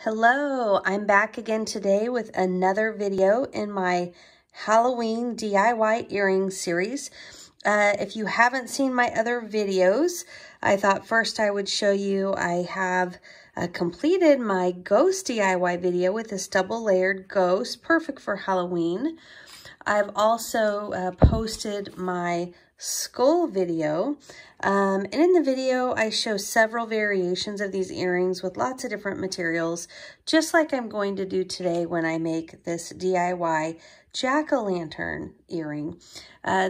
Hello, I'm back again today with another video in my Halloween DIY earring series. If you haven't seen my other videos, I thought first I would show you I have completed my ghost DIY video with this double layered ghost, perfect for Halloween. I've also posted my skull video, and in the video I show several variations of these earrings with lots of different materials, just like I'm going to do today when I make this DIY jack-o'-lantern earring.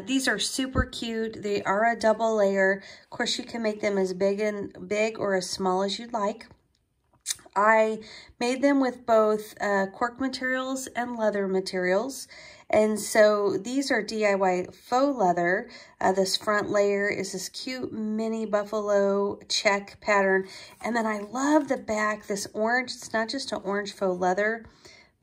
These are super cute. They are a double layer. Of course, you can make them as big or as small as you'd like. I made them with both cork materials and leather materials. And so these are DIY faux leather. This front layer is this cute mini buffalo check pattern. And then I love the back, this orange. It's not just an orange faux leather,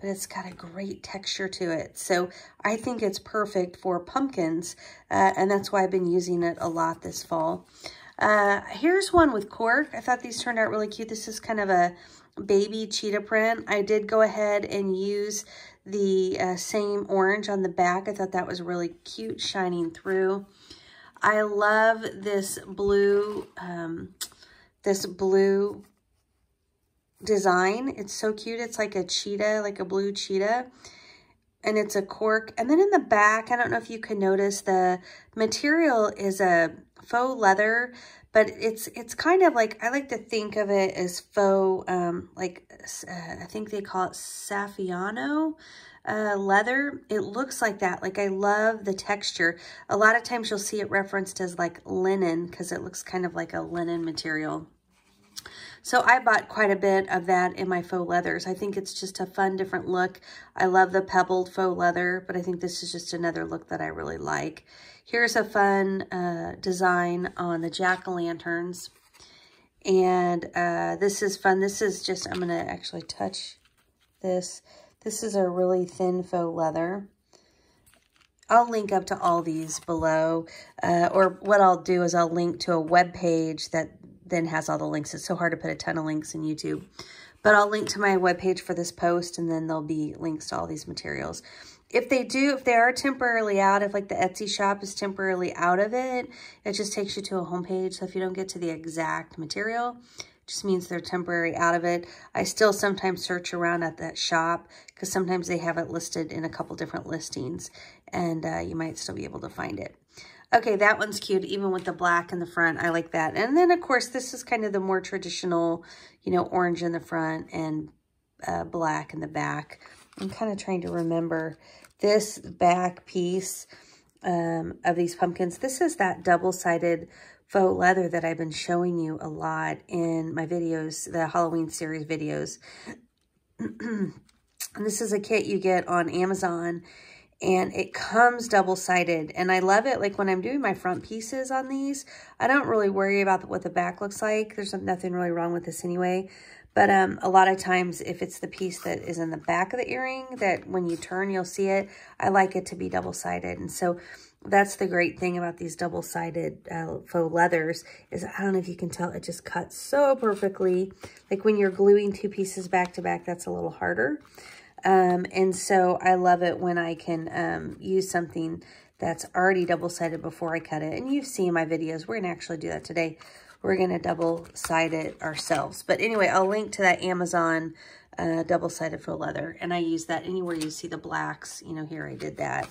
but it's got a great texture to it. So I think it's perfect for pumpkins. And that's why I've been using it a lot this fall. Here's one with cork. I thought these turned out really cute. This is kind of a baby cheetah print. I did go ahead and use the same orange on the back. I thought that was really cute, shining through. I love this blue design. It's so cute. It's like a cheetah, like a blue cheetah. And it's a cork. And then in the back, I don't know if you can notice, the material is a faux leather, but it's kind of like, I like to think of it as faux, I think they call it Saffiano leather. It looks like that. Like, I love the texture. A lot of times you'll see it referenced as like linen because it looks kind of like a linen material. So I bought quite a bit of that in my faux leathers. I think it's just a fun, different look. I love the pebbled faux leather, but I think this is just another look that I really like. Here's a fun design on the jack-o'-lanterns. And this is fun. This is just, I'm gonna actually touch this. This is a really thin faux leather. I'll link up to all these below, or what I'll do is I'll link to a web page that then has all the links. It's so hard to put a ton of links in YouTube, but I'll link to my webpage for this post, and then there'll be links to all these materials. If they are temporarily out, if like the Etsy shop is temporarily out of it, it just takes you to a homepage. So if you don't get to the exact material, it just means they're temporary out of it. I still sometimes search around at that shop because sometimes they have it listed in a couple different listings, and you might still be able to find it. Okay, that one's cute, even with the black in the front. I like that. And then, of course, this is kind of the more traditional, you know, orange in the front and black in the back. I'm kind of trying to remember this back piece of these pumpkins. This is that double-sided faux leather that I've been showing you a lot in my videos, the Halloween series videos. And this is a kit you get on Amazon, and it comes double-sided, and I love it. Like when I'm doing my front pieces on these, I don't really worry about what the back looks like. There's nothing really wrong with this anyway. But a lot of times, if it's the piece that is in the back of the earring, that when you turn, you'll see it, I like it to be double-sided. And so that's the great thing about these double-sided faux leathers is, I don't know if you can tell, it just cuts so perfectly. Like when you're gluing two pieces back to back, that's a little harder. And so I love it when I can use something that's already double-sided before I cut it. And you've seen my videos. We're going to actually do that today. We're going to double-side it ourselves. But anyway, I'll link to that Amazon double-sided faux leather. And I use that anywhere you see the blacks. You know, here I did that.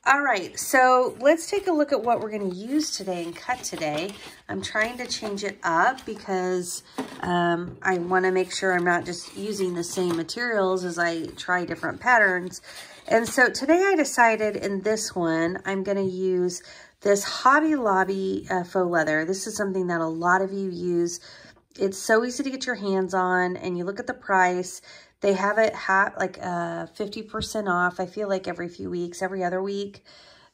All right, so let's take a look at what we're going to use today and cut today. I'm trying to change it up because I want to make sure I'm not just using the same materials as I try different patterns. And so today I decided in this one, I'm going to use this Hobby Lobby faux leather. This is something that a lot of you use. It's so easy to get your hands on, and you look at the price. They have it like 50% off. I feel like every few weeks, every other week.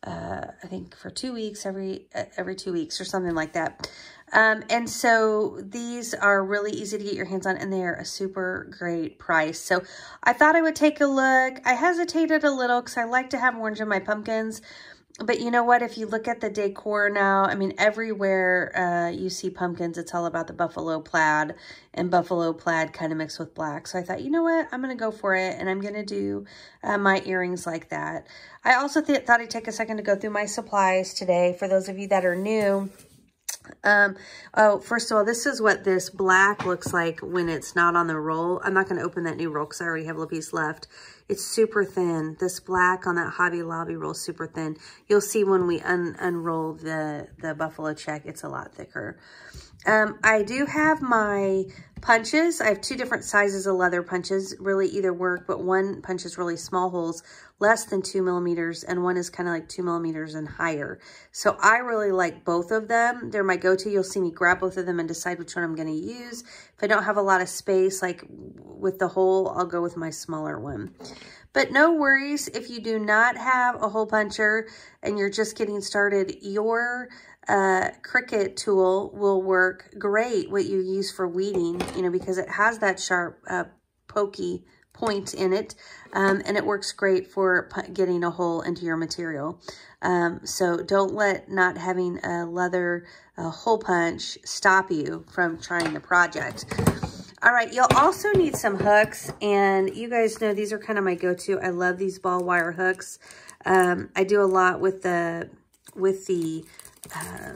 I think for 2 weeks, every 2 weeks or something like that. And so these are really easy to get your hands on, and they're a super great price. So I thought I would take a look. I hesitated a little because I like to have orange in my pumpkins. But you know what? If you look at the decor now, I mean, everywhere you see pumpkins, it's all about the buffalo plaid, and buffalo plaid kind of mixed with black. So I thought, you know what? I'm going to go for it, and I'm going to do my earrings like that. I also thought I'd take a second to go through my supplies today. For those of you that are new, oh, first of all, this is what this black looks like when it's not on the roll. I'm not going to open that new roll because I already have a little piece left. It's super thin. This black on that Hobby Lobby roll is super thin. You'll see when we unroll the buffalo check, it's a lot thicker. I do have my punches. I have two different sizes of leather punches. Really either work, but one punches really small holes, less than 2 millimeters, and one is kind of like 2 millimeters and higher. So I really like both of them. They're my go-to. You'll see me grab both of them and decide which one I'm going to use. If I don't have a lot of space, like with the hole, I'll go with my smaller one. But no worries if you do not have a hole puncher and you're just getting started. Your Cricut tool will work great, what you use for weeding, you know, because it has that sharp, pokey point in it, and it works great for getting a hole into your material. So don't let not having a leather hole punch stop you from trying the project. All right, you'll also need some hooks, and you guys know these are kind of my go-to. I love these ball wire hooks. I do a lot with the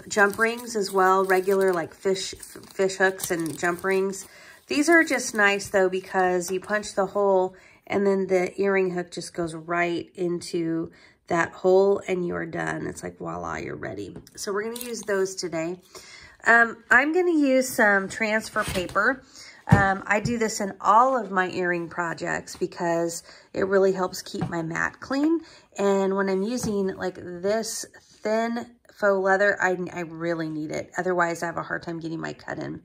jump rings as well, regular like fish hooks and jump rings. These are just nice though because you punch the hole and then the earring hook just goes right into that hole and you're done. It's like voila, you're ready. So we're going to use those today. I'm going to use some transfer paper. I do this in all of my earring projects because it really helps keep my mat clean. And when I'm using like this thin faux leather, I really need it. Otherwise, I have a hard time getting my cut in.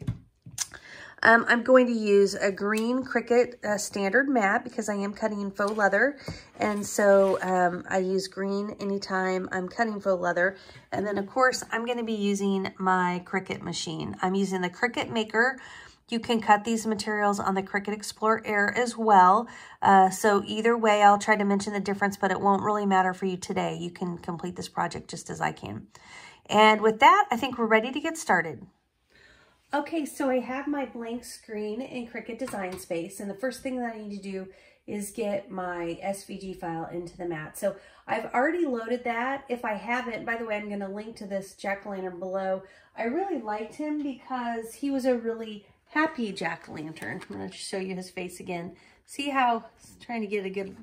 I'm going to use a green Cricut standard mat because I am cutting faux leather. And so I use green anytime I'm cutting faux leather. And then, of course, I'm going to be using my Cricut machine. I'm using the Cricut Maker. You can cut these materials on the Cricut Explore Air as well. So either way, I'll try to mention the difference, but it won't really matter for you today. You can complete this project just as I can. And with that, I think we're ready to get started. Okay, so I have my blank screen in Cricut Design Space, and the first thing that I need to do is get my SVG file into the mat. So I've already loaded that. If I haven't, by the way, I'm going to link to this jack-o'-lantern below. I really liked him because he was a really happy jack-o'-lantern. I'm going to show you his face again. See how, trying to get a good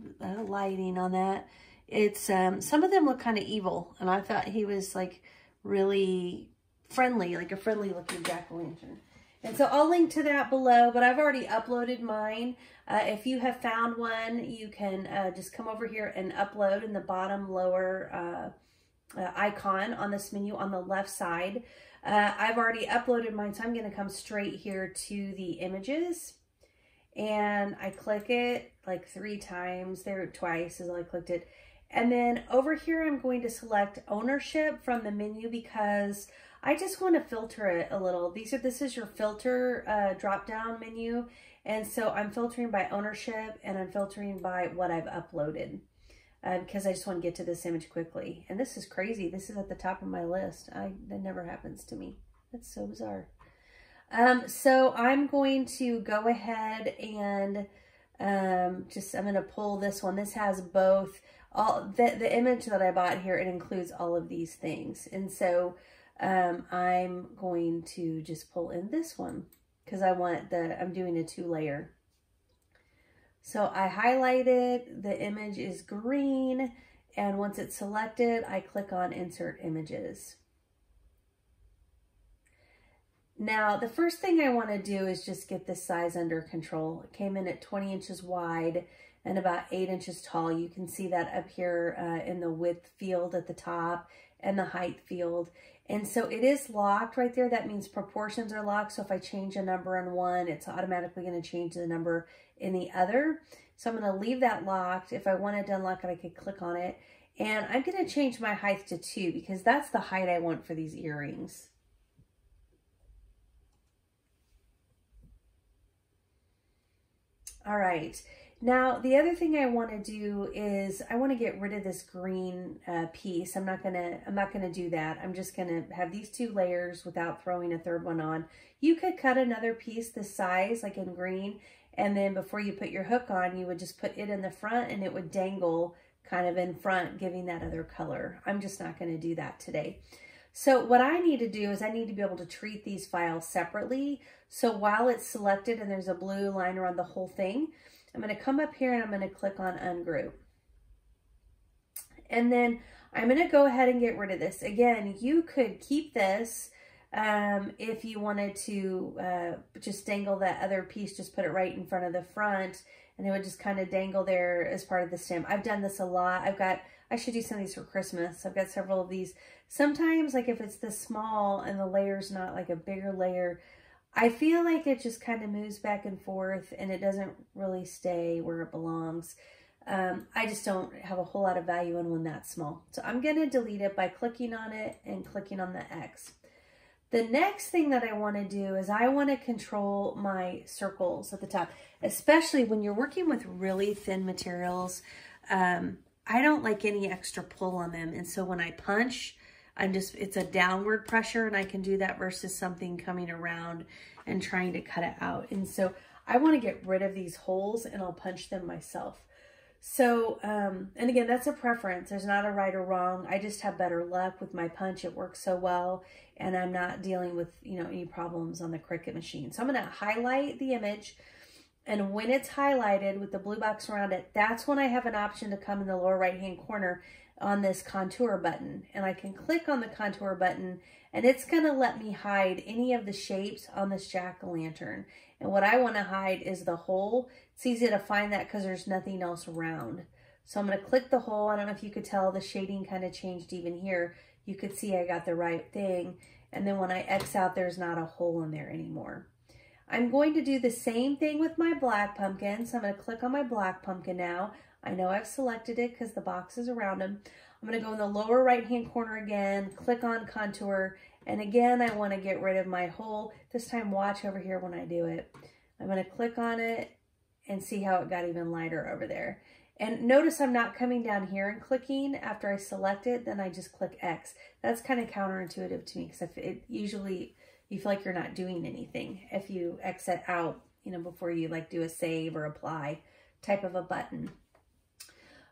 lighting on that. It's, some of them look kind of evil, and I thought he was like really friendly, like a friendly looking jack-o'-lantern. And so I'll link to that below, but I've already uploaded mine. If you have found one, you can just come over here and upload in the bottom lower icon on this menu on the left side. I've already uploaded mine, so I'm going to come straight here to the images. And I click it like 3 times. There twice as I clicked it. And then over here, I'm going to select ownership from the menu because I just want to filter it a little. This is your filter drop-down menu. And so I'm filtering by ownership and I'm filtering by what I've uploaded because I just want to get to this image quickly. And this is crazy. This is at the top of my list. That never happens to me. That's so bizarre. So I'm going to go ahead and I'm going to pull this one. This has both the image that I bought here. It includes all of these things. And so I'm going to just pull in this one because I'm doing a 2-layer. So I highlighted, the image is green, and once it's selected, I click on Insert Images. Now, the first thing I want to do is just get this size under control. It came in at 20 inches wide and about 8 inches tall. You can see that up here in the width field at the top and the height field. And so it is locked right there. That means proportions are locked. So if I change a number in one, it's automatically going to change the number in the other. So I'm going to leave that locked. If I wanted to unlock it, I could click on it. And I'm going to change my height to 2 because that's the height I want for these earrings. All right. Now, the other thing I want to do is I want to get rid of this green piece. I'm not gonna do that. I'm just gonna have these 2 layers without throwing a third one on. You could cut another piece this size, like in green, and then before you put your hook on, you would just put it in the front and it would dangle kind of in front, giving that other color. I'm just not gonna do that today. So what I need to do is I need to be able to treat these files separately. So while it's selected and there's a blue line around the whole thing, I'm going to come up here and I'm going to click on ungroup. And then I'm going to go ahead and get rid of this. Again, you could keep this if you wanted to just dangle that other piece, just put it right in front of the front and it would just kind of dangle there as part of the stem. I've done this a lot. I should do some of these for Christmas. I've got several of these. Sometimes, like if it's this small and the layer's not like a bigger layer, I feel like it just kind of moves back and forth and it doesn't really stay where it belongs. I just don't have a whole lot of value in one that small. So I'm going to delete it by clicking on it and clicking on the X. The next thing that I want to do is I want to control my circles at the top, especially when you're working with really thin materials. I don't like any extra pull on them. And so when I punch, it's a downward pressure and I can do that versus something coming around and trying to cut it out. And so I want to get rid of these holes and I'll punch them myself. So, and again, that's a preference. There's not a right or wrong. I just have better luck with my punch. It works so well and I'm not dealing with, any problems on the Cricut machine. So I'm going to highlight the image. And when it's highlighted with the blue box around it, that's when I have an option to come in the lower right-hand corner on this contour button. And I can click on the contour button and it's gonna let me hide any of the shapes on this jack-o'-lantern. And what I wanna hide is the hole. It's easy to find that because there's nothing else around. So I'm gonna click the hole. I don't know if you could tell the shading kind of changed even here. You could see I got the right thing. And then when I X out, there's not a hole in there anymore. I'm going to do the same thing with my black pumpkin. So I'm going to click on my black pumpkin now. I know I've selected it because the box is around him. I'm going to go in the lower right-hand corner again, click on contour. And again, I want to get rid of my hole. This time, watch over here when I do it. I'm going to click on it and see how it got even lighter over there. And notice I'm not coming down here and clicking after I select it, then I just click X. That's kind of counterintuitive to me because usually you feel like you're not doing anything if you exit out, before you do a save or apply type of a button.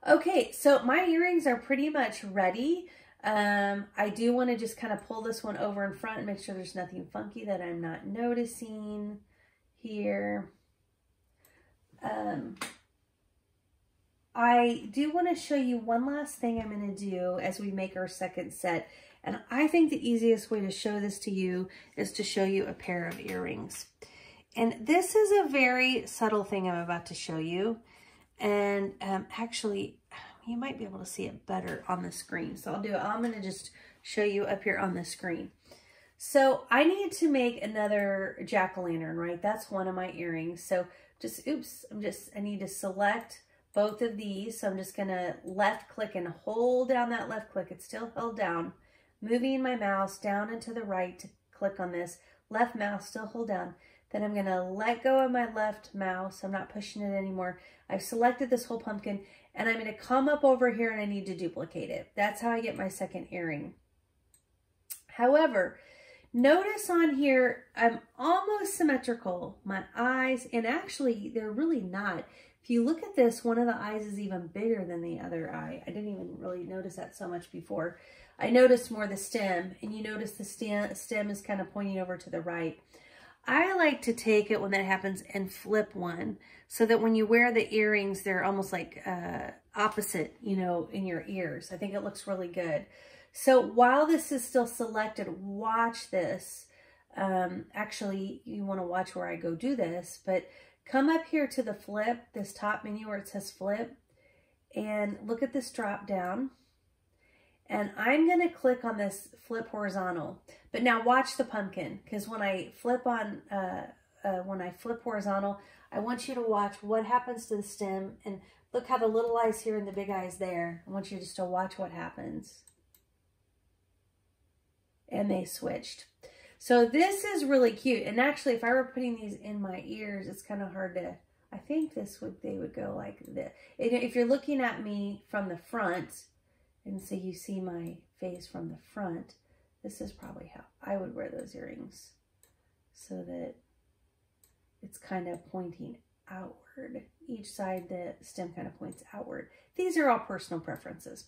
Okay, so my earrings are pretty much ready. I do want to just kind of pull this one over in front and make sure there's nothing funky that I'm not noticing here. I do want to show you one last thing I'm going to do as we make our second set. And I think the easiest way to show this to you is to show you a pair of earrings. And this is a very subtle thing I'm about to show you. And actually, you might be able to see it better on the screen. So I'm going to just show you up here on the screen. So I need to make another jack-o'-lantern, right? That's one of my earrings. So I need to select both of these. So I'm just going to left click and hold down that left click. It's still held down. Moving my mouse down and to the right to click on this. Left mouse, still hold down. Then I'm going to let go of my left mouse. I'm not pushing it anymore. I've selected this whole pumpkin and I'm going to come up over here and I need to duplicate it. That's how I get my second earring. However, notice on here, I'm almost symmetrical. My eyes, and actually they're really not. If you look at this, one of the eyes is even bigger than the other eye. I didn't even really notice that so much before. I noticed more the stem, and you notice the stem is kind of pointing over to the right. I like to take it when that happens and flip one so that when you wear the earrings, they're almost like opposite, in your ears. I think it looks really good. So while this is still selected, watch this. Actually, you want to watch where I go do this, but come up here to the flip, this top menu where it says flip, and look at this drop down. And I'm going to click on this flip horizontal. But now watch the pumpkin, because when I flip horizontal, I want you to watch what happens to the stem. And look how the little eye's here and the big eye's there. I want you just to watch what happens. And they switched. So this is really cute. And actually, if I were putting these in my ears, it's kind of hard to I think they would go like this. If you're looking at me from the front, and so you see my face from the front, this is probably how I would wear those earrings, so that it's kind of pointing outward. Each side, the stem kind of points outward. These are all personal preferences.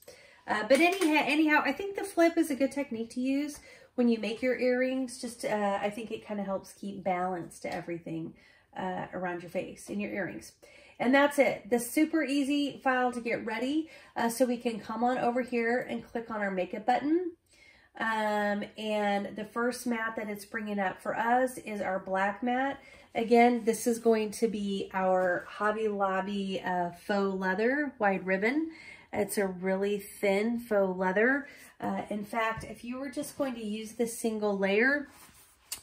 But anyhow, I think the flip is a good technique to use when you make your earrings. Just, I think it kind of helps keep balance to everything around your face in your earrings. And that's it. The super easy file to get ready. So we can come on over here and click on our makeup button. And the first mat that it's bringing up for us is our black mat. Again, this is going to be our Hobby Lobby faux leather wide ribbon. It's a really thin faux leather. In fact, if you were just going to use this single layer,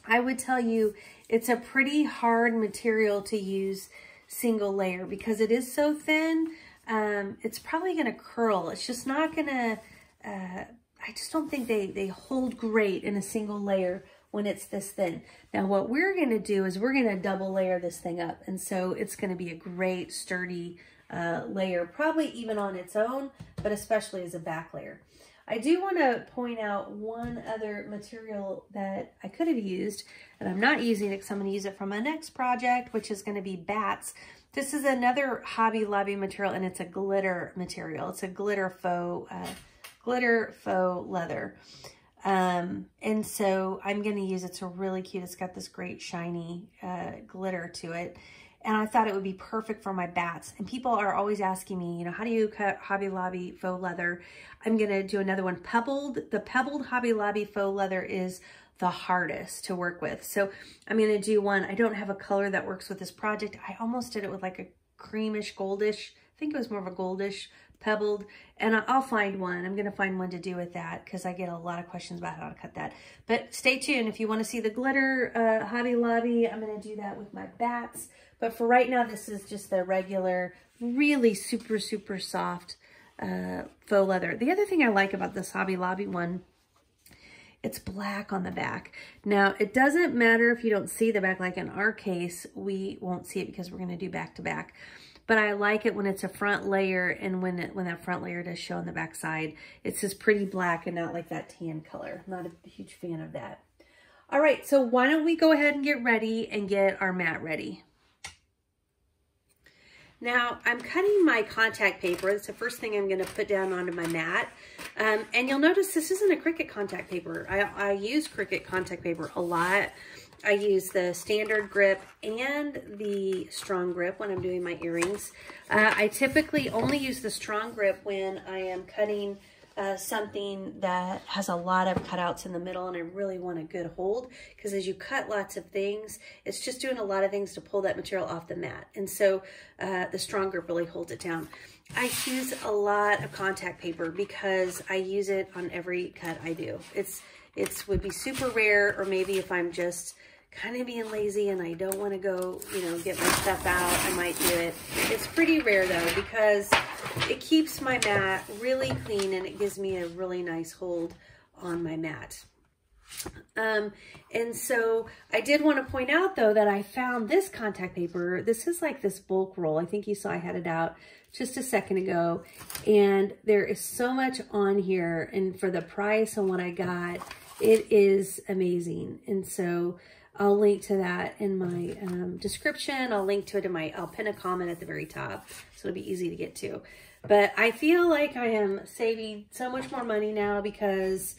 I would tell you it's a pretty hard material to use single layer because it is so thin. It's probably going to curl. It's just not going to, I just don't think they hold great in a single layer when it's this thin. Now what we're going to do is we're going to double layer this thing up. And so it's going to be a great sturdy layer, probably even on its own, but especially as a back layer. I do want to point out one other material that I could have used, and I'm not using it because I'm going to use it for my next project, which is going to be bats. This is another Hobby Lobby material, and it's a glitter material. It's a glitter faux leather. And so I'm going to use it. It's really cute. It's got this great shiny glitter to it. And I thought it would be perfect for my bats. And people are always asking me, you know, how do you cut Hobby Lobby faux leather? I'm going to do another one. The pebbled Hobby Lobby faux leather is the hardest to work with. So I'm going to do one. I don't have a color that works with this project. I almost did it with like a creamish, goldish. I think it was more of a goldish pebbled, and I'll find one. I'm going to find one to do with that because I get a lot of questions about how to cut that. But stay tuned. If you want to see the glitter Hobby Lobby, I'm going to do that with my bats. But for right now, this is just the regular, really super, super soft faux leather. The other thing I like about this Hobby Lobby one, it's black on the back. Now, it doesn't matter if you don't see the back. Like in our case, we won't see it because we're going to do back to back. But I like it when it's a front layer, and when that front layer does show on the back side, it's this pretty black and not like that tan color. I'm not a huge fan of that. All right, so why don't we go ahead and get ready and get our mat ready. Now, I'm cutting my contact paper. That's the first thing I'm going to put down onto my mat. And you'll notice this isn't a Cricut contact paper. I use Cricut contact paper a lot. I use the standard grip and the strong grip when I'm doing my earrings. I typically only use the strong grip when I am cutting something that has a lot of cutouts in the middle and I really want a good hold, because as you cut lots of things, it's just doing a lot of things to pull that material off the mat. And so the strong grip really holds it down. I use a lot of contact paper because I use it on every cut I do. It would be super rare, or maybe if I'm just kind of being lazy and I don't want to go, you know, get my stuff out, I might do it. It's pretty rare though, because it keeps my mat really clean and it gives me a really nice hold on my mat. And so I did want to point out though that I found this contact paper. This is like this bulk roll. I think you saw I had it out just a second ago, and there is so much on here, and for the price and what I got, it is amazing. And so I'll link to that in my description. I'll link to it in I'll pin a comment at the very top, so it'll be easy to get to. But I feel like I am saving so much more money now because,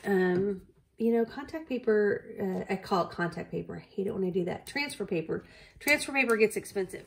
you know, contact paper, I call it contact paper. I hate it when I do that. Transfer paper. Transfer paper gets expensive.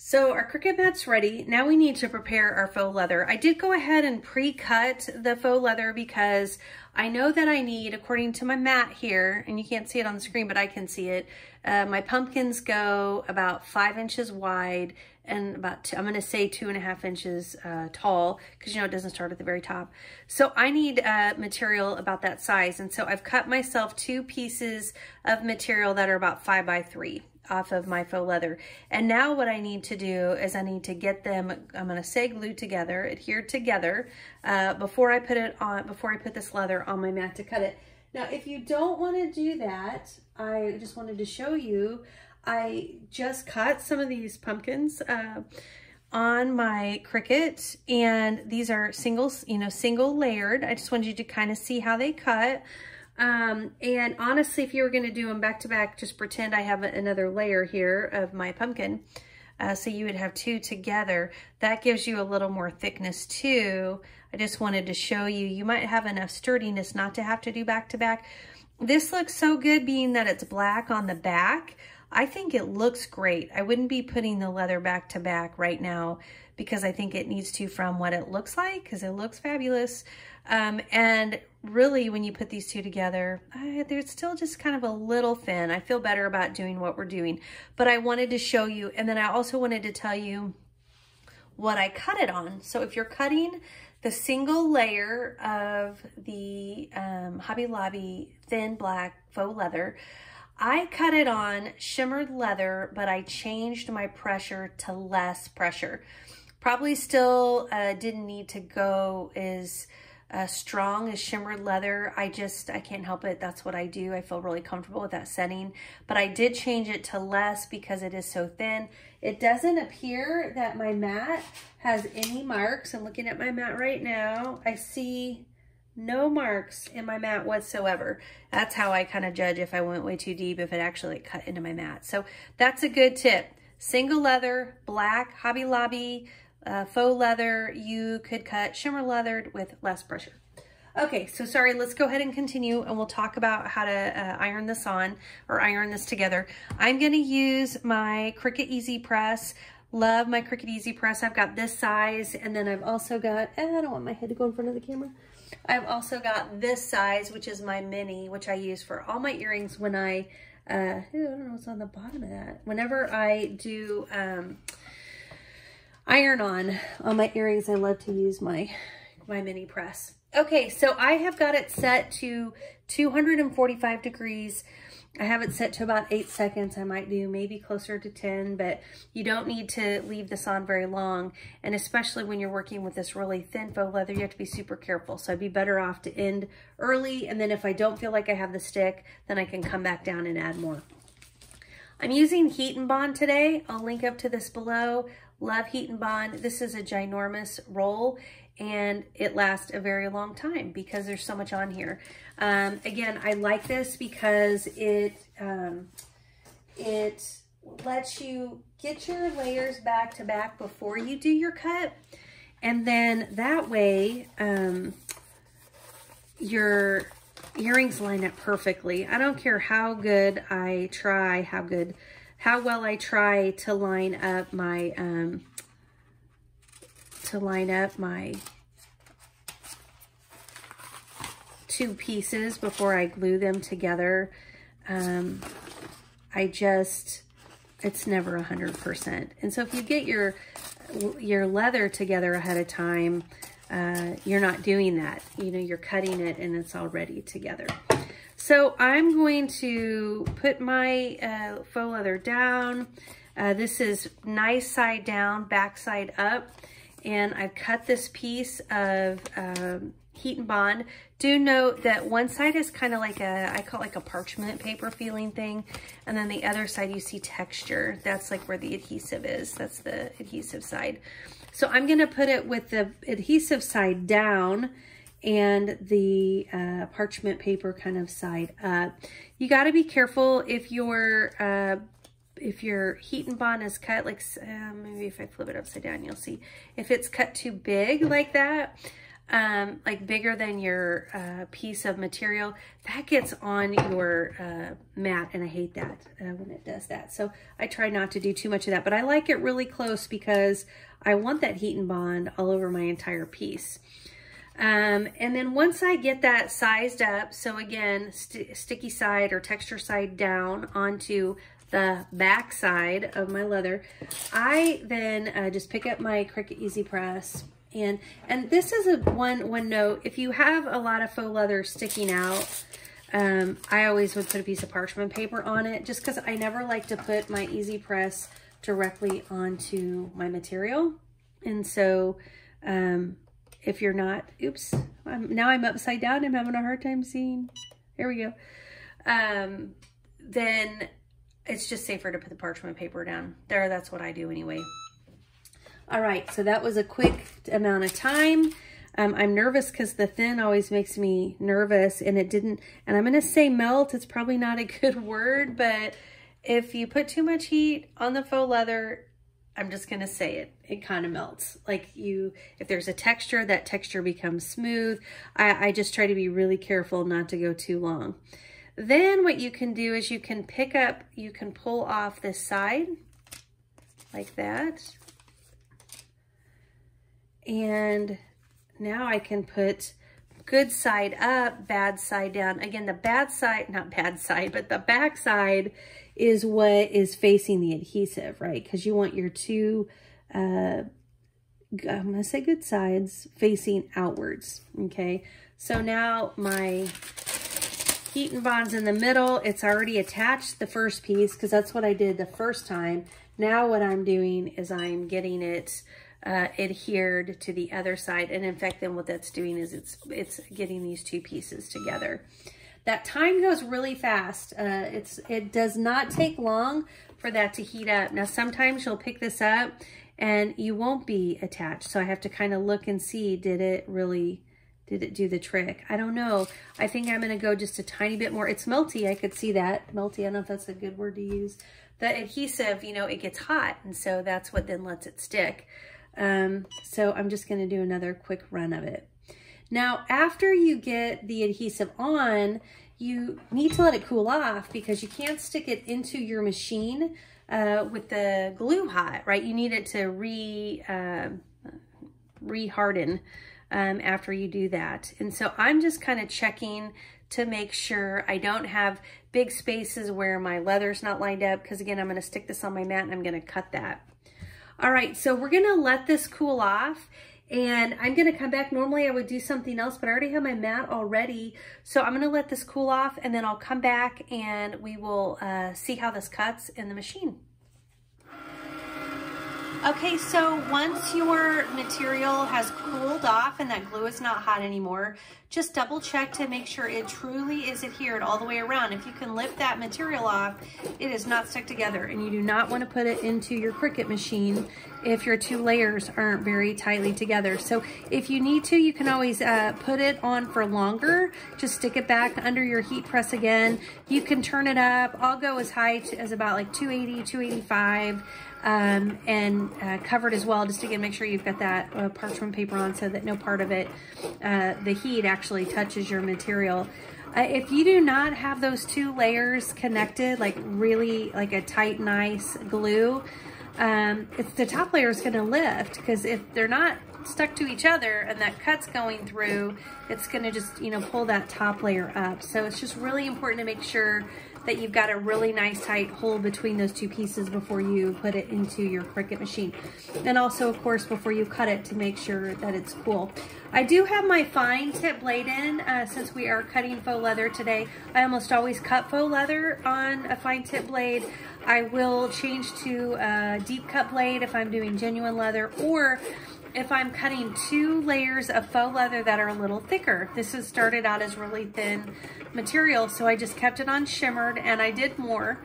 So our Cricut mat's ready. Now we need to prepare our faux leather. I did go ahead and pre-cut the faux leather because I know that I need, according to my mat here, and you can't see it on the screen, but I can see it. My pumpkins go about 5 inches wide and about, I'm gonna say 2.5 inches tall, because you know it doesn't start at the very top. So I need material about that size. And so I've cut myself 2 pieces of material that are about 5 by 3 off of my faux leather. And now what I need to do is I need to get them, I'm gonna say glued together, adhered together, before I put this leather on my mat to cut it. Now, if you don't wanna do that, I just wanted to show you, I just cut some of these pumpkins on my Cricut, and these are single layered. I just wanted you to kind of see how they cut. And honestly, if you were going to do them back to back, just pretend I have another layer here of my pumpkin. So you would have two together. That gives you a little more thickness too. I just wanted to show you, you might have enough sturdiness not to have to do back to back. This looks so good being that it's black on the back. I think it looks great. I wouldn't be putting the leather back to back right now because I think it needs to from what it looks like, because it looks fabulous. And really when you put these two together, they're still just kind of a little thin. I feel better about doing what we're doing, but I wanted to show you. And then I also wanted to tell you what I cut it on. So if you're cutting the single layer of the Hobby Lobby thin black faux leather, I cut it on shimmered leather, but I changed my pressure to less pressure. Probably still didn't need to go as strong as shimmered leather. I can't help it. That's what I do. I feel really comfortable with that setting, but I did change it to less because it is so thin. It doesn't appear that my mat has any marks. I'm looking at my mat right now. I see no marks in my mat whatsoever. That's how I kind of judge if I went way too deep, if it actually cut into my mat. So that's a good tip. Single leather, black, Hobby Lobby, faux leather. You could cut shimmer leathered with less pressure. Okay, so sorry, let's go ahead and continue and we'll talk about how to iron this on or iron this together. I'm gonna use my Cricut Easy Press. Love my Cricut Easy Press. I've got this size, and then I've also got, I don't want my head to go in front of the camera. I've also got this size, which is my mini, which I use for all my earrings when I don't know what's on the bottom of that. Whenever I do iron on my earrings, I love to use my mini press. Okay, so I have got it set to 245 degrees. I have it set to about 8 seconds. I might do maybe closer to 10, but you don't need to leave this on very long. And especially when you're working with this really thin faux leather, you have to be super careful. So I'd be better off to end early. And then if I don't feel like I have the stick, then I can come back down and add more. I'm using Heat and Bond today. I'll link up to this below. Love Heat and Bond. This is a ginormous roll, and it lasts a very long time because there's so much on here. Again, I like this because it lets you get your layers back to back before you do your cut. And then that way, your earrings line up perfectly. I don't care how good I try, how well I try to line up my, two pieces before I glue them together. It's never 100%. And so if you get your leather together ahead of time, you're not doing that. You know, you're cutting it and it's already together. So I'm going to put my faux leather down. This is nice side down, back side up. And I've cut this piece of Heat and Bond. Do note that one side is kind of like I call it like a parchment paper feeling thing. And then the other side you see texture. That's like where the adhesive is. That's the adhesive side. So I'm going to put it with the adhesive side down and the parchment paper kind of side up. You got to be careful if your Heat and Bond is cut like, maybe if I flip it upside down, you'll see. If it's cut too big like that, like bigger than your piece of material, that gets on your mat, and I hate that when it does that. So I try not to do too much of that, but I like it really close because I want that Heat and Bond all over my entire piece. And then once I get that sized up, so again, sticky side or texture side down onto the back side of my leather, I then just pick up my Cricut Easy Press. And this is one note. If you have a lot of faux leather sticking out, I always would put a piece of parchment paper on it, just because I never like to put my Easy Press directly onto my material. And so if you're not, oops, now I'm upside down. I'm having a hard time seeing. There we go. Then it's just safer to put the parchment paper down. There, that's what I do anyway. All right, so that was a quick amount of time. I'm nervous because the thin always makes me nervous, and it didn't, and I'm gonna say melt, it's probably not a good word, but if you put too much heat on the faux leather, I'm just gonna say it kind of melts. Like if there's a texture, that texture becomes smooth. I just try to be really careful not to go too long. Then what you can do is you can pull off this side like that. And now I can put good side up, bad side down. Again, the bad side, not bad side, but the back side is what is facing the adhesive, right? Because you want your two, I'm gonna say good sides facing outwards, okay? So now my Heat and Bond's in the middle. It's already attached, the first piece, because that's what I did the first time. Now what I'm doing is I'm getting it adhered to the other side, and in fact then what that's doing is it's getting these two pieces together. That time goes really fast. It does not take long for that to heat up. Now sometimes you'll pick this up and you won't be attached, so I have to kind of look and see, did it do the trick? I don't know. I think I'm gonna go just a tiny bit more. It's melty, I could see that. Melty, I don't know if that's a good word to use. The adhesive, you know, it gets hot, and so that's what then lets it stick. So I'm just gonna do another quick run of it. Now, after you get the adhesive on, you need to let it cool off because you can't stick it into your machine with the glue hot, right? You need it to re-harden after you do that. And so I'm just kind of checking to make sure I don't have big spaces where my leather's not lined up, because again, I'm gonna stick this on my mat and I'm gonna cut that. All right, so we're gonna let this cool off, and I'm gonna come back. Normally I would do something else, but I already have my mat all ready. So I'm gonna let this cool off, and then I'll come back and we will see how this cuts in the machine. Okay, so once your material has cooled off and that glue is not hot anymore, just double check to make sure it truly is adhered all the way around. If you can lift that material off, it is not stuck together, and you do not want to put it into your Cricut machine if your two layers aren't very tightly together. So if you need to, you can always put it on for longer. Just stick it back under your heat press again. You can turn it up. I'll go as high as about like 280, 285. And covered as well, just again make sure you've got that parchment paper on so that no part of it, the heat actually touches your material. If you do not have those two layers connected, like really like a tight, nice glue, the top layer is going to lift, because if they're not stuck to each other and that cut's going through, it's going to just, you know, pull that top layer up. So it's just really important to make sure that you've got a really nice tight hole between those two pieces before you put it into your Cricut machine. And also, of course, before you cut it, to make sure that it's cool. I do have my fine tip blade in, since we are cutting faux leather today. I almost always cut faux leather on a fine tip blade. I will change to a deep cut blade if I'm doing genuine leather, or if I'm cutting two layers of faux leather that are a little thicker. This has started out as really thin material, so I just kept it on shimmered, and I did more.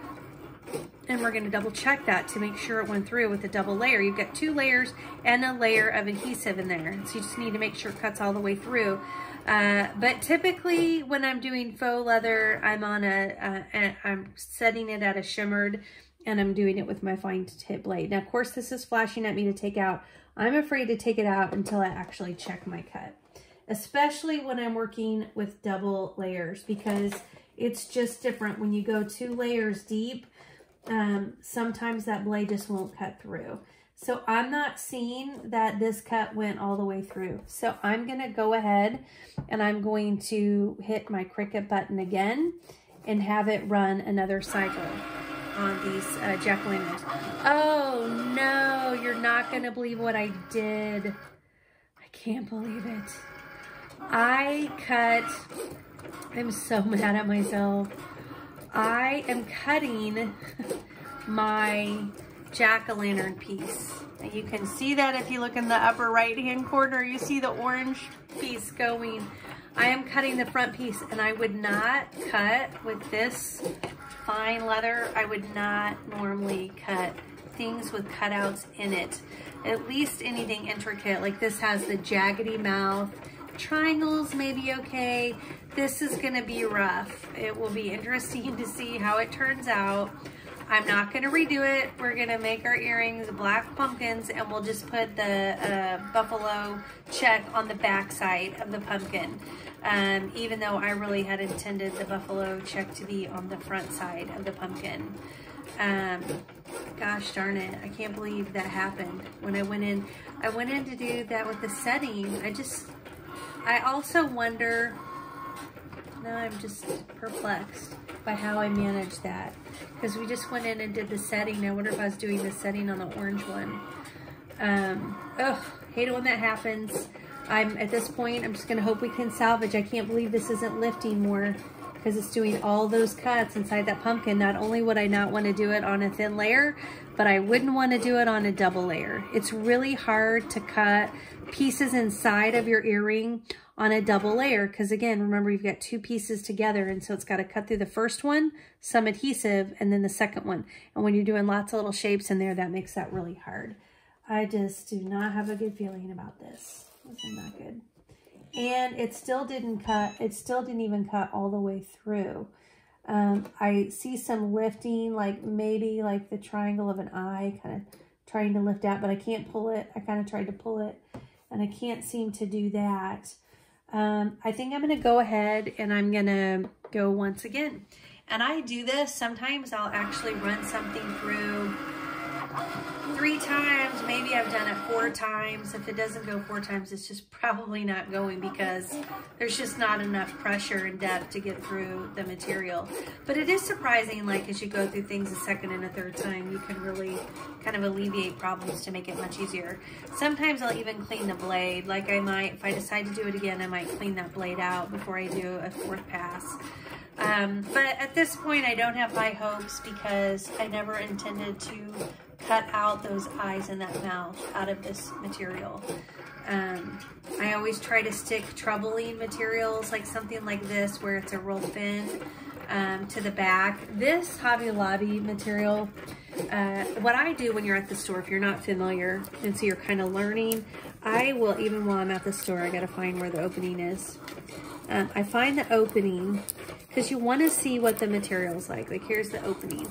And we're gonna double check that to make sure it went through with the double layer. You've got two layers and a layer of adhesive in there. So you just need to make sure it cuts all the way through. But typically when I'm doing faux leather, I'm on I'm setting it at a shimmered, and I'm doing it with my fine tip blade. Now, of course, this is flashing at me to take out. I'm afraid to take it out until I actually check my cut, especially when I'm working with double layers, because it's just different. When you go two layers deep, sometimes that blade just won't cut through. So I'm not seeing that this cut went all the way through. So I'm gonna go ahead and I'm going to hit my Cricut button again and have it run another cycle on these jack-o'-lanterns. Oh no, you're not gonna believe what I did. I can't believe it. I'm so mad at myself. I am cutting my jack-o'-lantern piece. And you can see that if you look in the upper right-hand corner, you see the orange piece going. I am cutting the front piece, and I would not cut with this fine leather, I would not normally cut things with cutouts in it. At least anything intricate, like this has the jaggedy mouth. Triangles may be okay. This is gonna be rough. It will be interesting to see how it turns out. I'm not gonna redo it. We're gonna make our earrings black pumpkins, and we'll just put the buffalo check on the back side of the pumpkin. Even though I really had intended the buffalo check to be on the front side of the pumpkin. Gosh darn it, I can't believe that happened when I went in. I went in to do that with the setting. I also wonder, now I'm just perplexed by how I managed that. Because we just went in and did the setting. I wonder if I was doing the setting on the orange one. Hate it when that happens. At this point, I'm just gonna hope we can salvage. I can't believe this isn't lifting more because it's doing all those cuts inside that pumpkin. Not only would I not want to do it on a thin layer, but I wouldn't want to do it on a double layer. It's really hard to cut pieces inside of your earring on a double layer because, again, remember, you've got two pieces together, and so it's got to cut through the first one, some adhesive, and then the second one. And when you're doing lots of little shapes in there, that makes that really hard. I just do not have a good feeling about this. This is not good. And it still didn't cut. It still didn't even cut all the way through. I see some lifting, like maybe like the triangle of an eye, kind of trying to lift out, but I can't pull it. I kind of tried to pull it, and I can't seem to do that. I think I'm going to go ahead and I'm going to go once again. And I do this. Sometimes I'll actually run something through 3 times. Maybe I've done it 4 times. If it doesn't go 4 times, it's just probably not going because there's just not enough pressure and depth to get through the material. But it is surprising, like as you go through things a second and a third time, you can really kind of alleviate problems to make it much easier. Sometimes I'll even clean the blade. Like I might, if I decide to do it again, I might clean that blade out before I do a 4th pass. But at this point, I don't have high hopes because I never intended to cut out those eyes and that mouth out of this material. I always try to stick troubling materials, like something like this where it's a real thin to the back. This Hobby Lobby material, what I do when you're at the store, if you're not familiar and so you're kind of learning, I will, even while I'm at the store, I gotta find where the opening is. I find the opening because you want to see what the material's like. Like here's the opening.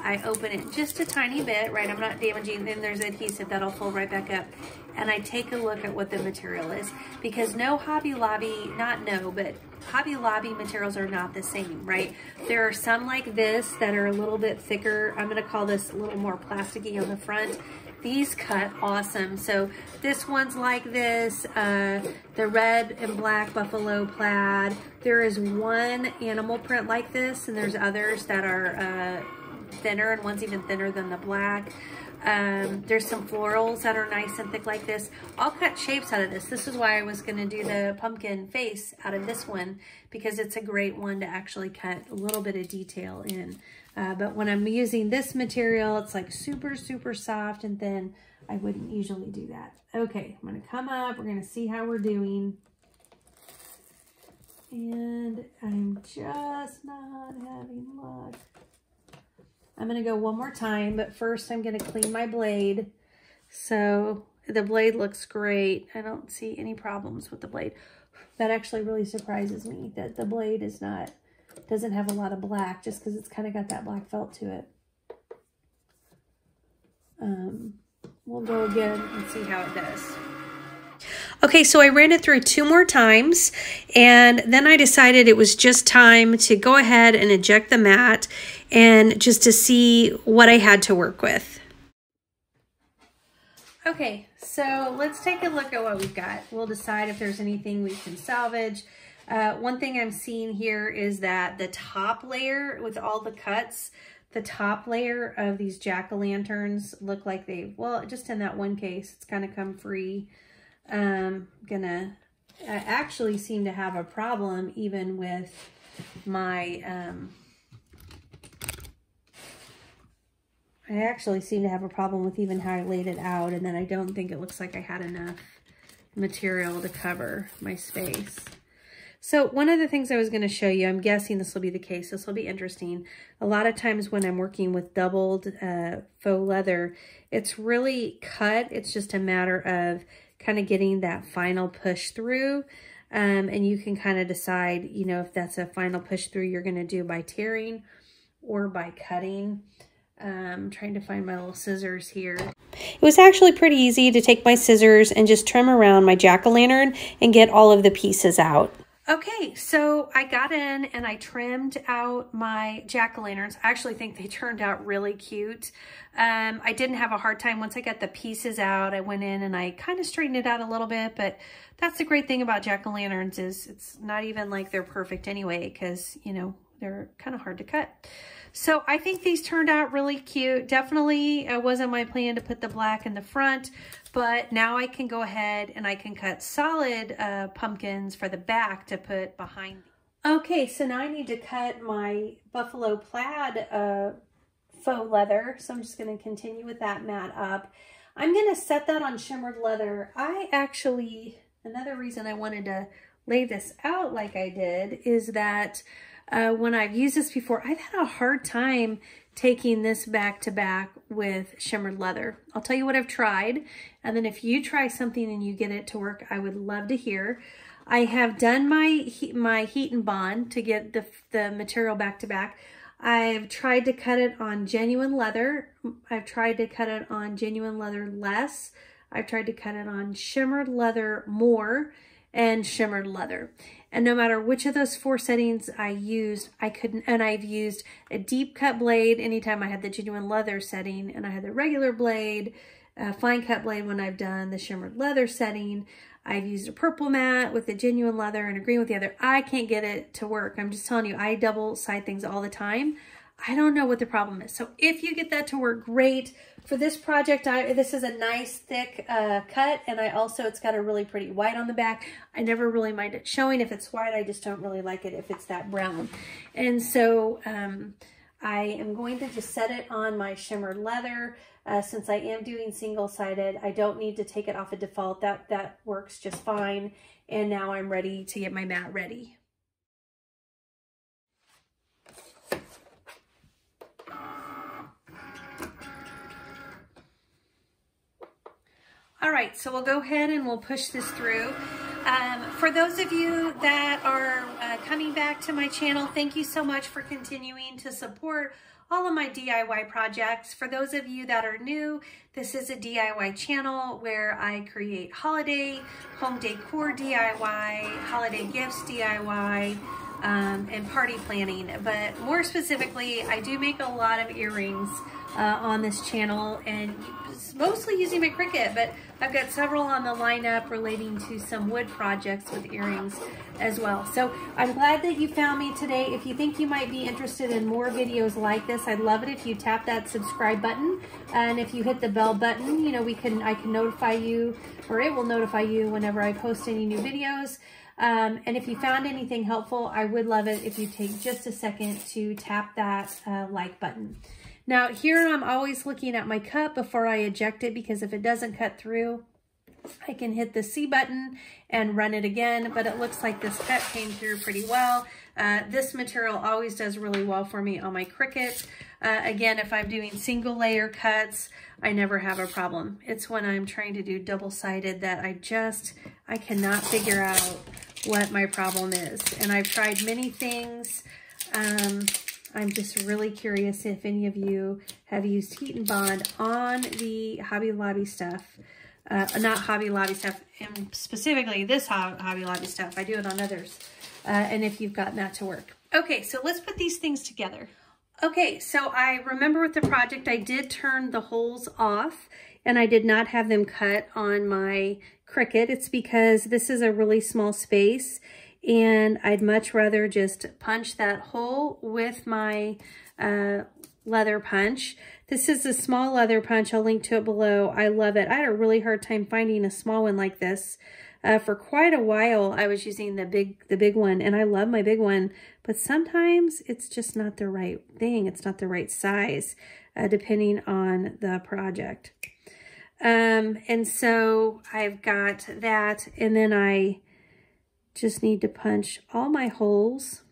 I open it just a tiny bit, right? I'm not damaging. Then there's adhesive that'll fold right back up. And I take a look at what the material is because no Hobby Lobby, not no, but Hobby Lobby materials are not the same, right? There are some like this that are a little bit thicker. I'm going to call this a little more plasticky on the front. These cut awesome. So this one's like this, the red and black buffalo plaid. There is one animal print like this, and there's others that are thinner, and one's even thinner than the black. There's some florals that are nice and thick like this. I'll cut shapes out of this. This is why I was gonna do the pumpkin face out of this one, because it's a great one to actually cut a little bit of detail in. But when I'm using this material, it's like super, super soft and thin. I wouldn't usually do that. Okay, I'm gonna come up. We're gonna see how we're doing. And I'm just not having luck. I'm gonna go one more time, but first I'm gonna clean my blade. So the blade looks great. I don't see any problems with the blade. That actually really surprises me that the blade is not, doesn't have a lot of black, just because it's kind of got that black felt to it. We'll go again and see how it does. Okay, so I ran it through 2 more times, and then I decided it was just time to go ahead and eject the mat and just to see what I had to work with. Okay, so let's take a look at what we've got. We'll decide if there's anything we can salvage. One thing I'm seeing here is that the top layer with all the cuts, the top layer of these jack-o'-lanterns look like they, well, just in that one case, it's kind of come free. I actually seem to have a problem even with my, I actually seem to have a problem with even how I laid it out, and then I don't think it looks like I had enough material to cover my space. So one of the things I was going to show you, I'm guessing this will be the case. This will be interesting. A lot of times when I'm working with doubled faux leather, it's really cut. It's just a matter of kind of getting that final push through. And you can kind of decide, you know, if that's a final push through you're going to do by tearing or by cutting. I'm trying to find my little scissors here. It was actually pretty easy to take my scissors and just trim around my jack-o'-lantern and get all of the pieces out. Okay, so I got in and I trimmed out my jack-o'-lanterns. I actually think they turned out really cute. I didn't have a hard time. Once I got the pieces out, I went in and I kind of straightened it out a little bit, but that's the great thing about jack-o'-lanterns is it's not even like they're perfect anyway, because, you know, they're kind of hard to cut. So I think these turned out really cute. Definitely wasn't my plan to put the black in the front, but now I can go ahead and I can cut solid pumpkins for the back to put behind. Okay, so now I need to cut my buffalo plaid faux leather. So I'm just going to continue with that mat up. I'm going to set that on shimmered leather. I actually, another reason I wanted to lay this out like I did is that when I've used this before, I've had a hard time taking this back to back with shimmered leather. I'll tell you what I've tried, and then if you try something and you get it to work, I would love to hear. I have done my heat and bond to get the material back to back. I've tried to cut it on genuine leather. I've tried to cut it on genuine leather less. I've tried to cut it on shimmered leather more and shimmered leather. And no matter which of those 4 settings I used, I couldn't, and I've used a deep cut blade anytime I had the genuine leather setting, and I had the regular blade, fine cut blade when I've done the shimmered leather setting. I've used a purple mat with the genuine leather and a green with the other. I can't get it to work. I'm just telling you, I double side things all the time. I don't know what the problem is. So if you get that to work, great. For this project, this is a nice thick cut, and it's got a really pretty white on the back. I never really mind it showing if it's white. I just don't really like it if it's that brown. And so I am going to just set it on my shimmered leather. Since I am doing single-sided, I don't need to take it off of default. That works just fine. And now I'm ready to get my mat ready. All right, so we'll go ahead and we'll push this through. For those of you that are coming back to my channel, thank you so much for continuing to support all of my DIY projects. For those of you that are new, this is a DIY channel where I create holiday, home decor DIY, holiday gifts DIY, and party planning. But more specifically, I do make a lot of earrings on this channel, and mostly using my Cricut, but I've got several on the lineup relating to some wood projects with earrings as well. So I'm glad that you found me today. If you think you might be interested in more videos like this, I'd love it if you tap that subscribe button, and if you hit the bell button, you know, I can notify you, or it will notify you whenever I post any new videos. And if you found anything helpful, I would love it if you take just a second to tap that like button. Now here I'm always looking at my cut before I eject it, because if it doesn't cut through, I can hit the C button and run it again, but it looks like this cut came through pretty well. This material always does really well for me on my Cricut. Again, if I'm doing single layer cuts, I never have a problem. It's when I'm trying to do double-sided that I cannot figure out what my problem is. And I've tried many things. I'm just really curious if any of you have used Heat and Bond on the Hobby Lobby stuff. Not Hobby Lobby stuff, and specifically this Hobby Lobby stuff. I do it on others. And if you've gotten that to work. Okay, so let's put these things together. Okay, so I remember with the project, I did turn the holes off, and I did not have them cut on my Cricut. It's because this is a really small space, and I'd much rather just punch that hole with my leather punch. This is a small leather punch. I'll link to it below. I love it. I had a really hard time finding a small one like this. For quite a while, I was using the big one, and I love my big one, but sometimes it's just not the right thing. It's not the right size, depending on the project. And so I've got that, and then I Just need to punch all my holes.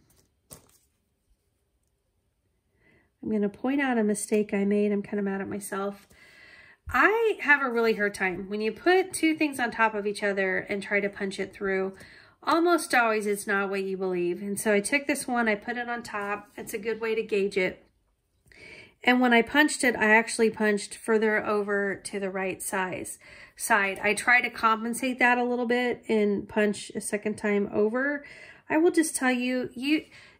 I'm going to point out a mistake I made. I'm kind of mad at myself. I have a really hard time when you put two things on top of each other and try to punch it through. Almost always it's not what you believe. And so I took this one, I put it on top. It's a good way to gauge it. And when I punched it, I actually punched further over to the right side. I try to compensate that a little bit and punch a second time over. I will just tell you,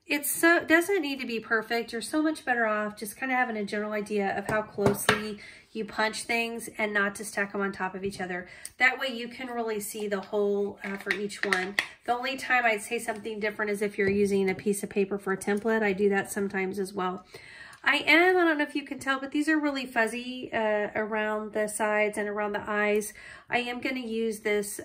it doesn't need to be perfect. You're so much better off just kind of having a general idea of how closely you punch things and not to stack them on top of each other. That way you can really see the hole for each one. The only time I'd say something different is if you're using a piece of paper for a template. I do that sometimes as well. I don't know if you can tell, but these are really fuzzy around the sides and around the eyes. I am going to use this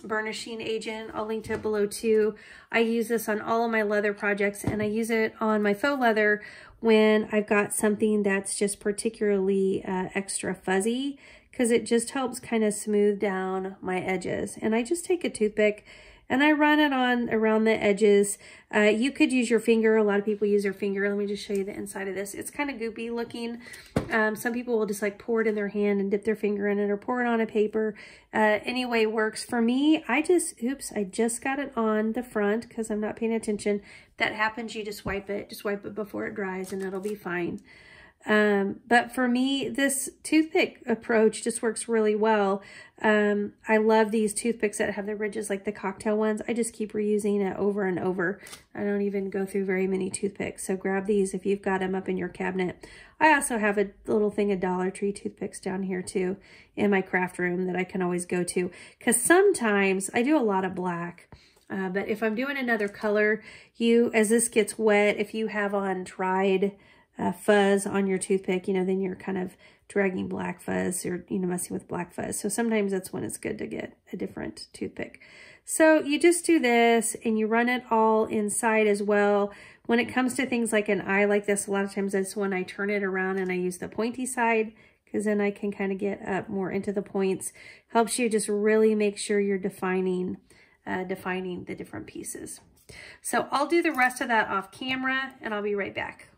burnishing agent. I'll link to it below too. I use this on all of my leather projects, and I use it on my faux leather when I've got something that's just particularly extra fuzzy, because it just helps kind of smooth down my edges. And I just take a toothpick and I run it on around the edges. You could use your finger. A lot of people use their finger. Let me just show you the inside of this. It's kind of goopy looking. Some people will just like pour it in their hand and dip their finger in it, or pour it on a paper. Anyway, works. For me, I just got it on the front because I'm not paying attention. If that happens, you just wipe it. Just wipe it before it dries and it'll be fine. But for me, this toothpick approach just works really well. I love these toothpicks that have the ridges like the cocktail ones. I just keep reusing it over and over. I don't even go through very many toothpicks. So grab these if you've got them up in your cabinet. I also have a little thing of Dollar Tree toothpicks down here too in my craft room that I can always go to. Because sometimes I do a lot of black. But if I'm doing another color, as this gets wet, if you have on dried fuzz on your toothpick, then you're kind of dragging black fuzz, or, messing with black fuzz. So sometimes that's when it's good to get a different toothpick. So you just do this and you run it all inside as well. When it comes to things like an eye like this, a lot of times that's when I turn it around and I use the pointy side, because then I can kind of get up more into the points. Helps you just really make sure you're defining the different pieces. So I'll do the rest of that off camera and I'll be right back.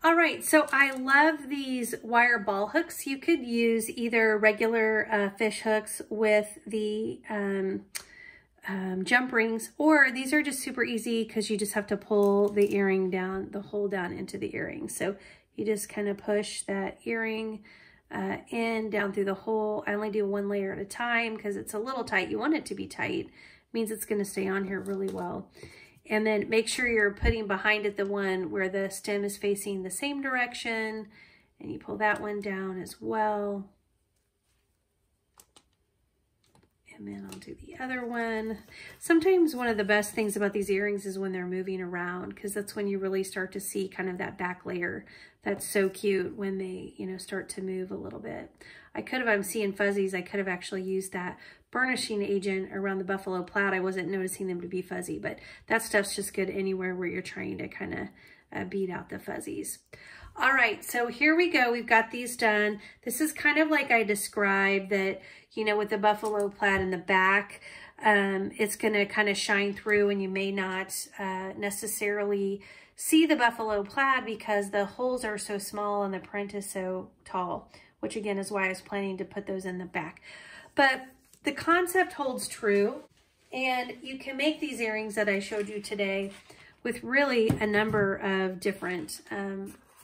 All right, so I love these wire ball hooks. You could use either regular fish hooks with the jump rings, or these are just super easy because you just have to pull the earring down, the hole down into the earring. So you just kind of push that earring in, down through the hole. I only do one layer at a time because it's a little tight. You want it to be tight. It means it's going to stay on here really well. And then make sure you're putting behind it the one where the stem is facing the same direction. And you pull that one down as well. And then I'll do the other one. Sometimes one of the best things about these earrings is when they're moving around, because that's when you really start to see kind of that back layer. That's so cute when they, start to move a little bit. I'm seeing fuzzies, I could have actually used that burnishing agent around the buffalo plaid. I wasn't noticing them to be fuzzy, but that stuff's just good anywhere where you're trying to kind of beat out the fuzzies. All right, so here we go. We've got these done. This is kind of like I described that, with the buffalo plaid in the back, it's going to kind of shine through, and you may not necessarily see the buffalo plaid because the holes are so small and the print is so tall, which again is why I was planning to put those in the back. But the concept holds true, and you can make these earrings that I showed you today with really a number of different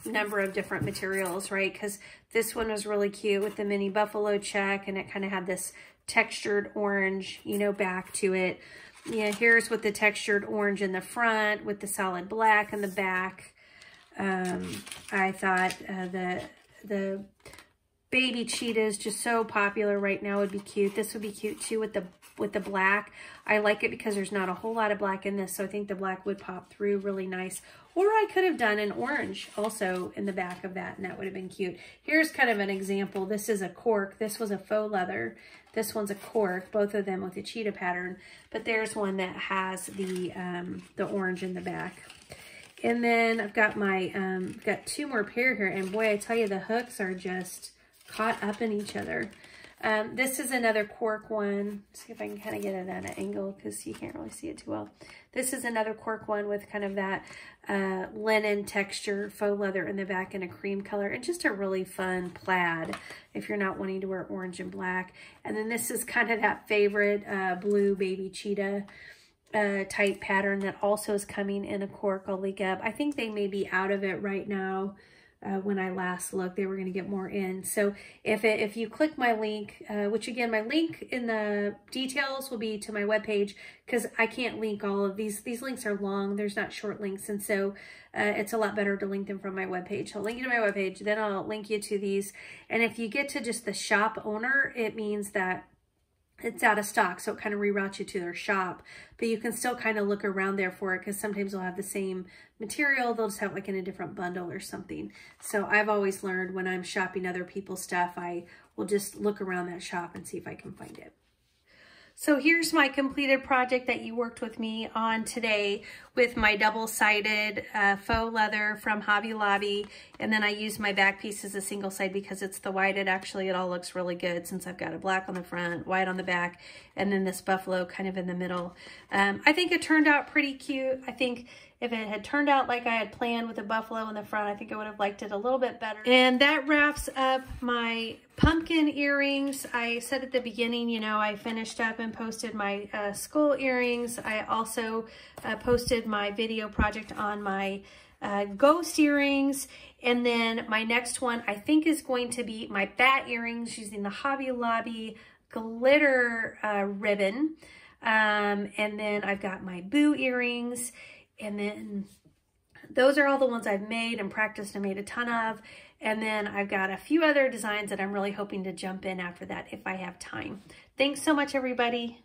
materials, right? Because this one was really cute with the mini buffalo check, and it kind of had this textured orange, back to it. Here's with the textured orange in the front with the solid black in the back. I thought the baby cheetah is just so popular right now. Would be cute. This would be cute too with the black. I like it because there's not a whole lot of black in this, so I think the black would pop through really nice. Or I could have done an orange also in the back of that, and that would have been cute. Here's kind of an example. This is a cork. This was a faux leather. This one's a cork, both of them with the cheetah pattern. But there's one that has the orange in the back. And then I've got my got two more pair here, and boy, I tell you, the hooks are just caught up in each other. This is another cork one. Let's see if I can kind of get it at an angle because you can't really see it too well. This is another cork one with kind of that linen texture, faux leather in the back in a cream color, and just a really fun plaid if you're not wanting to wear orange and black. And then this is kind of that favorite blue baby cheetah type pattern that also is coming in a cork. I'll link up. I think they may be out of it right now. When I last looked, they were going to get more in. So if you click my link, which again, my link in the details will be to my webpage, because I can't link all of these. These links are long. There's not short links. And so it's a lot better to link them from my webpage. So I'll link you to my webpage, then I'll link you to these. And if you get to just the shop owner, it means that it's out of stock, so it kind of reroutes you to their shop, but you can still kind of look around there for it, because sometimes they'll have the same material, they'll just have like in a different bundle or something. So I've always learned when I'm shopping other people's stuff, I will just look around that shop and see if I can find it. So here's my completed project that you worked with me on today with my double-sided faux leather from Hobby Lobby. And then I used my back piece as a single side because it's the white. It all looks really good since I've got a black on the front, white on the back, and then this buffalo kind of in the middle. I think it turned out pretty cute. I think if it had turned out like I had planned with a buffalo in the front, I think I would have liked it a little bit better. And that wraps up my pumpkin earrings. I said at the beginning, you know, I finished up and posted my skull earrings. I also posted my video project on my ghost earrings. And then my next one, I think, is going to be my bat earrings using the Hobby Lobby glitter ribbon. And then I've got my boo earrings. And then those are all the ones I've made and practiced and made a ton of. And then I've got a few other designs that I'm really hoping to jump in after that if I have time. Thanks so much, everybody.